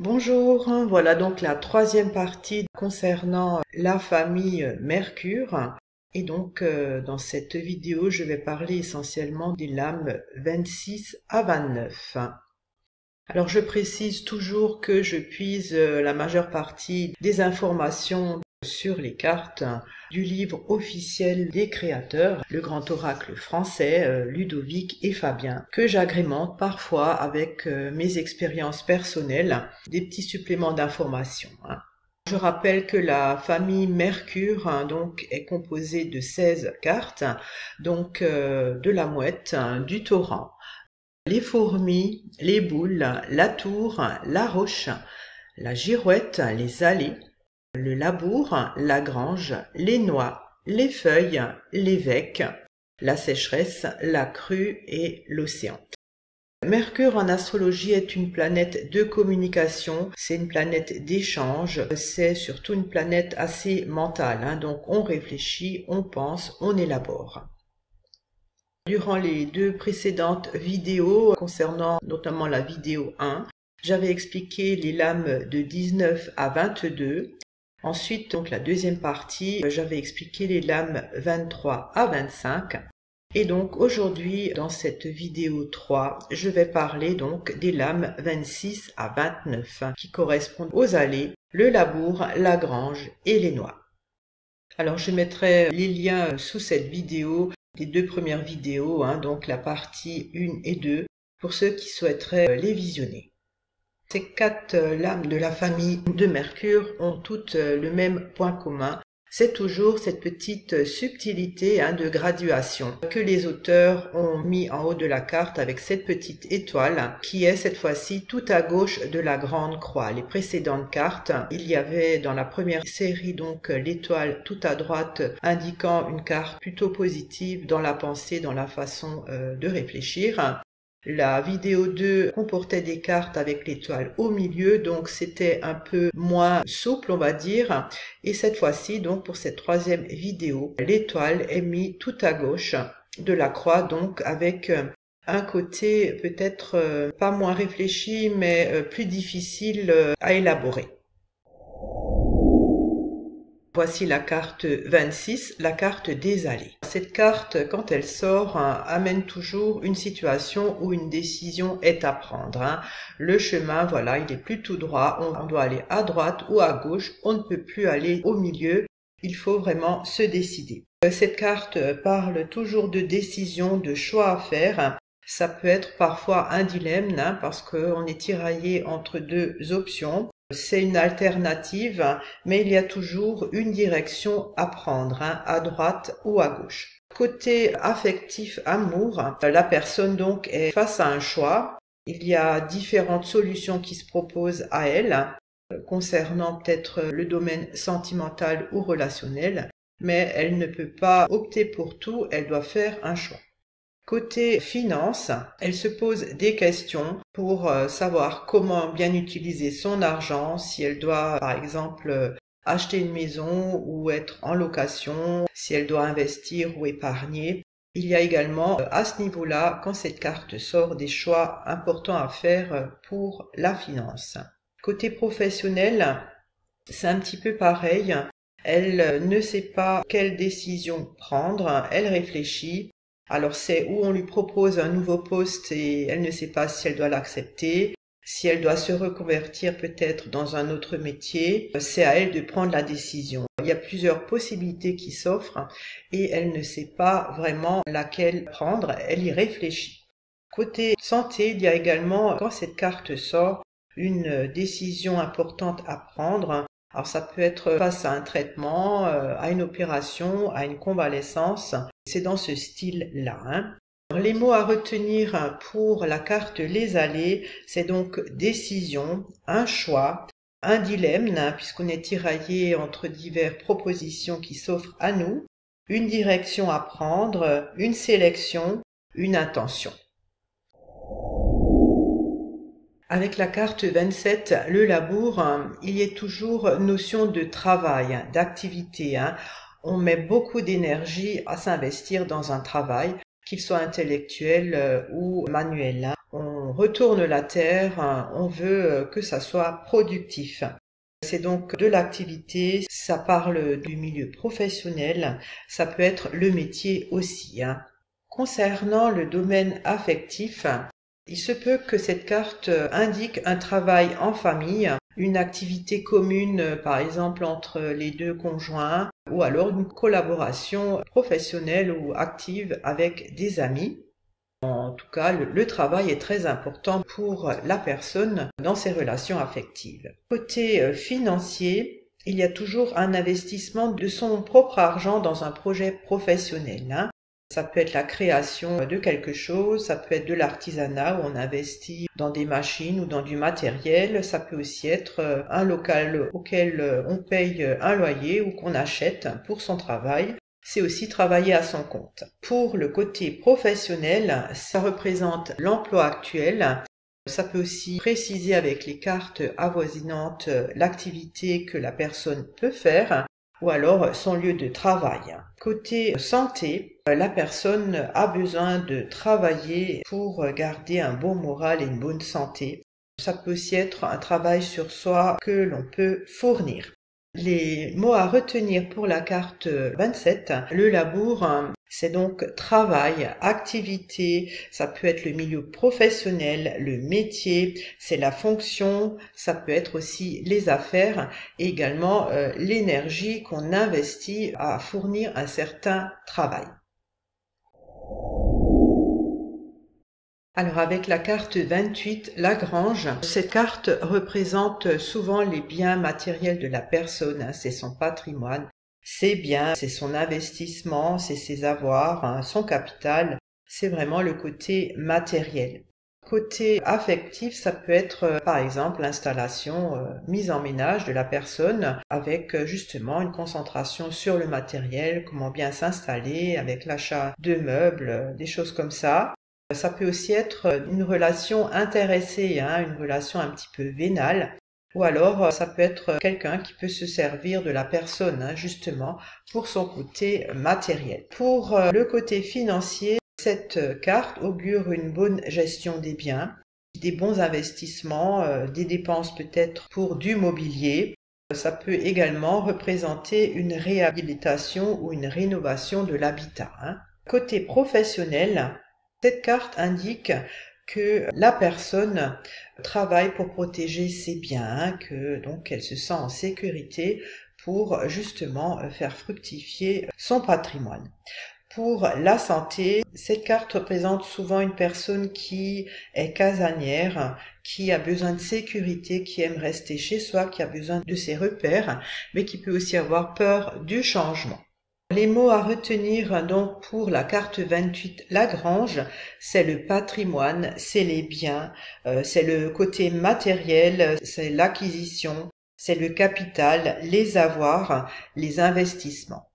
Bonjour, voilà donc la troisième partie concernant la famille Mercure. Et donc dans cette vidéo, je vais parler essentiellement des lames 26 à 29. Alors je précise toujours que je puise la majeure partie des informations sur les cartes du livre officiel des créateurs, le grand oracle français Ludovic et Fabien, que j'agrémente parfois avec mes expériences personnelles, des petits suppléments d'informations. Je rappelle que la famille Mercure donc est composée de 16 cartes, donc de la mouette, du torrent, les fourmis, les boules, la tour, la roche, la girouette, les allées, le labour, la grange, les noix, les feuilles, l'évêque, la sécheresse, la crue et l'océan. Mercure en astrologie est une planète de communication, c'est une planète d'échange, c'est surtout une planète assez mentale, donc on réfléchit, on pense, on élabore. Durant les deux précédentes vidéos, concernant notamment la vidéo 1, j'avais expliqué les lames de 19 à 22. Ensuite, donc la deuxième partie, j'avais expliqué les lames 23 à 25. Et donc aujourd'hui, dans cette vidéo 3, je vais parler donc des lames 26 à 29 qui correspondent aux allées, le labour, la grange et les noix. Alors je mettrai les liens sous cette vidéo, les deux premières vidéos, donc la partie 1 et 2, pour ceux qui souhaiteraient les visionner. Ces quatre lames de la famille de Mercure ont toutes le même point commun, c'est toujours cette petite subtilité de graduation que les auteurs ont mis en haut de la carte avec cette petite étoile qui est cette fois-ci tout à gauche de la grande croix. Les précédentes cartes, il y avait dans la première série donc l'étoile tout à droite indiquant une carte plutôt positive dans la pensée, dans la façon de réfléchir. La vidéo 2 comportait des cartes avec l'étoile au milieu, donc c'était un peu moins souple, on va dire. Et cette fois-ci, donc pour cette troisième vidéo, l'étoile est mise tout à gauche de la croix, donc avec un côté peut-être pas moins réfléchi, mais plus difficile à élaborer. Voici la carte 26, la carte des allées. Cette carte, quand elle sort, amène toujours une situation où une décision est à prendre. Le chemin, voilà, il est plus tout droit, on doit aller à droite ou à gauche, on ne peut plus aller au milieu, il faut vraiment se décider. Cette carte parle toujours de décision, de choix à faire. Ça peut être parfois un dilemme, parce qu'on est tiraillé entre deux options. C'est une alternative, mais il y a toujours une direction à prendre, à droite ou à gauche. Côté affectif, amour, la personne donc est face à un choix. Il y a différentes solutions qui se proposent à elle, concernant peut-être le domaine sentimental ou relationnel, mais elle ne peut pas opter pour tout, elle doit faire un choix. Côté finance, elle se pose des questions pour savoir comment bien utiliser son argent, si elle doit par exemple acheter une maison ou être en location, si elle doit investir ou épargner. Il y a également à ce niveau-là, quand cette carte sort, des choix importants à faire pour la finance. Côté professionnel, c'est un petit peu pareil. Elle ne sait pas quelle décision prendre, elle réfléchit. Alors c'est où on lui propose un nouveau poste et elle ne sait pas si elle doit l'accepter, si elle doit se reconvertir peut-être dans un autre métier, c'est à elle de prendre la décision. Il y a plusieurs possibilités qui s'offrent et elle ne sait pas vraiment laquelle prendre, elle y réfléchit. Côté santé, il y a également, quand cette carte sort, une décision importante à prendre. Alors ça peut être face à un traitement, à une opération, à une convalescence. C'est dans ce style-là. Les mots à retenir pour la carte les allées, c'est donc décision, un choix, un dilemme, puisqu'on est tiraillé entre diverses propositions qui s'offrent à nous, une direction à prendre, une sélection, une intention. Avec la carte 27, le labour, il y a toujours notion de travail, d'activité. On met beaucoup d'énergie à s'investir dans un travail, qu'il soit intellectuel ou manuel. On on retourne la terre, on veut que ça soit productif. C'est donc de l'activité, ça parle du milieu professionnel, ça peut être le métier aussi. Concernant le domaine affectif, il se peut que cette carte indique un travail en famille, une activité commune par exemple entre les deux conjoints ou alors une collaboration professionnelle ou active avec des amis. En tout cas, le travail est très important pour la personne dans ses relations affectives. Côté financier, il y a toujours un investissement de son propre argent dans un projet professionnel. Ça peut être la création de quelque chose, ça peut être de l'artisanat où on investit dans des machines ou dans du matériel, ça peut aussi être un local auquel on paye un loyer ou qu'on achète pour son travail. C'est aussi travailler à son compte. Pour le côté professionnel, ça représente l'emploi actuel. Ça peut aussi préciser avec les cartes avoisinantes l'activité que la personne peut faire ou alors son lieu de travail. Côté santé, la personne a besoin de travailler pour garder un bon moral et une bonne santé. Ça peut aussi être un travail sur soi que l'on peut fournir. Les mots à retenir pour la carte 27, le labour, c'est donc travail, activité, ça peut être le milieu professionnel, le métier, c'est la fonction, ça peut être aussi les affaires et également l'énergie qu'on investit à fournir un certain travail. Alors avec la carte 28, la grange, cette carte représente souvent les biens matériels de la personne, c'est son patrimoine, ses biens, c'est son investissement, c'est ses avoirs, son capital, c'est vraiment le côté matériel. Côté affectif, ça peut être par exemple l'installation, mise en ménage de la personne avec justement une concentration sur le matériel, comment bien s'installer avec l'achat de meubles, des choses comme ça. Ça peut aussi être une relation intéressée, une relation un petit peu vénale, ou alors ça peut être quelqu'un qui peut se servir de la personne justement pour son côté matériel. Pour le côté financier, cette carte augure une bonne gestion des biens, des bons investissements, des dépenses peut-être pour du mobilier. Ça peut également représenter une réhabilitation ou une rénovation de l'habitat. Côté professionnel, cette carte indique que la personne travaille pour protéger ses biens, que donc elle se sent en sécurité pour justement faire fructifier son patrimoine. Pour la santé, cette carte représente souvent une personne qui est casanière, qui a besoin de sécurité, qui aime rester chez soi, qui a besoin de ses repères, mais qui peut aussi avoir peur du changement. Les mots à retenir donc pour la carte 28, la grange, c'est le patrimoine, c'est les biens, c'est le côté matériel, c'est l'acquisition, c'est le capital, les avoirs, les investissements.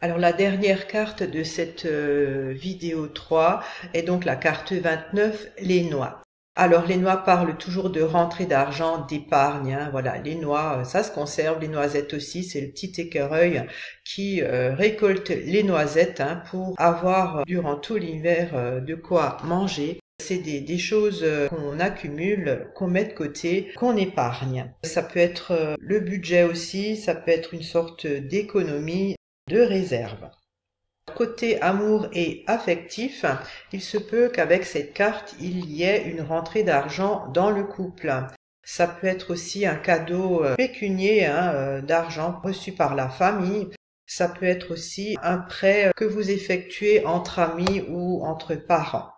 Alors la dernière carte de cette vidéo 3 est donc la carte 29, les noix. Alors les noix parlent toujours de rentrée d'argent, d'épargne, voilà, les noix, ça se conserve, les noisettes aussi, c'est le petit écureuil qui récolte les noisettes pour avoir durant tout l'hiver de quoi manger. C'est des choses qu'on accumule, qu'on met de côté, qu'on épargne. Ça peut être le budget aussi, ça peut être une sorte d'économie, de réserve. Côté amour et affectif, il se peut qu'avec cette carte, il y ait une rentrée d'argent dans le couple. Ça peut être aussi un cadeau pécunier d'argent reçu par la famille. Ça peut être aussi un prêt que vous effectuez entre amis ou entre parents.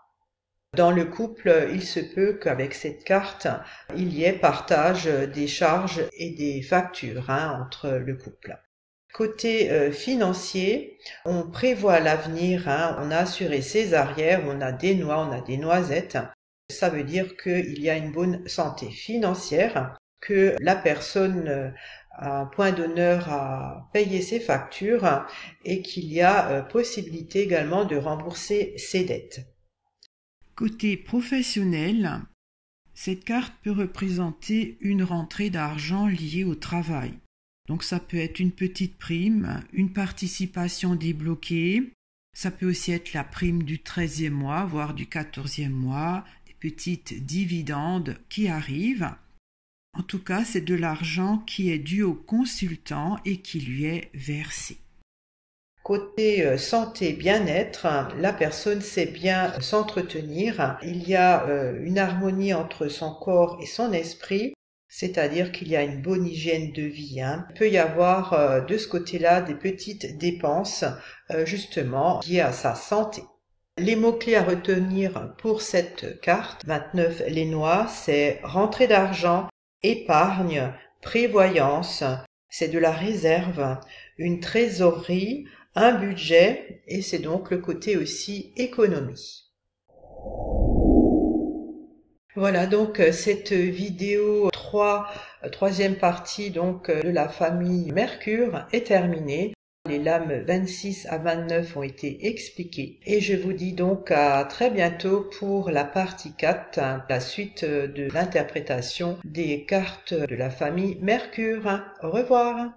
Dans le couple, il se peut qu'avec cette carte, il y ait partage des charges et des factures entre le couple. Côté financier, on prévoit l'avenir, on a assuré ses arrières, on a des noix, on a des noisettes. Ça veut dire qu'il y a une bonne santé financière, que la personne a un point d'honneur à payer ses factures et qu'il y a possibilité également de rembourser ses dettes. Côté professionnel, cette carte peut représenter une rentrée d'argent liée au travail. Donc ça peut être une petite prime, une participation débloquée, Ça peut aussi être la prime du 13e mois, voire du 14e mois, des petites dividendes qui arrivent. En tout cas, c'est de l'argent qui est dû au consultant et qui lui est versé. Côté santé, bien-être, la personne sait bien s'entretenir. Il y a une harmonie entre son corps et son esprit, c'est-à-dire qu'il y a une bonne hygiène de vie. Il peut y avoir de ce côté-là des petites dépenses, justement, liées à sa santé. Les mots-clés à retenir pour cette carte 29 les noix, c'est rentrée d'argent, épargne, prévoyance, c'est de la réserve, une trésorerie, un budget, et c'est donc le côté aussi économie. Voilà donc cette vidéo troisième partie donc de la famille Mercure est terminée. Les lames 26 à 29 ont été expliquées et je vous dis donc à très bientôt pour la partie 4, la suite de l'interprétation des cartes de la famille Mercure. Au revoir.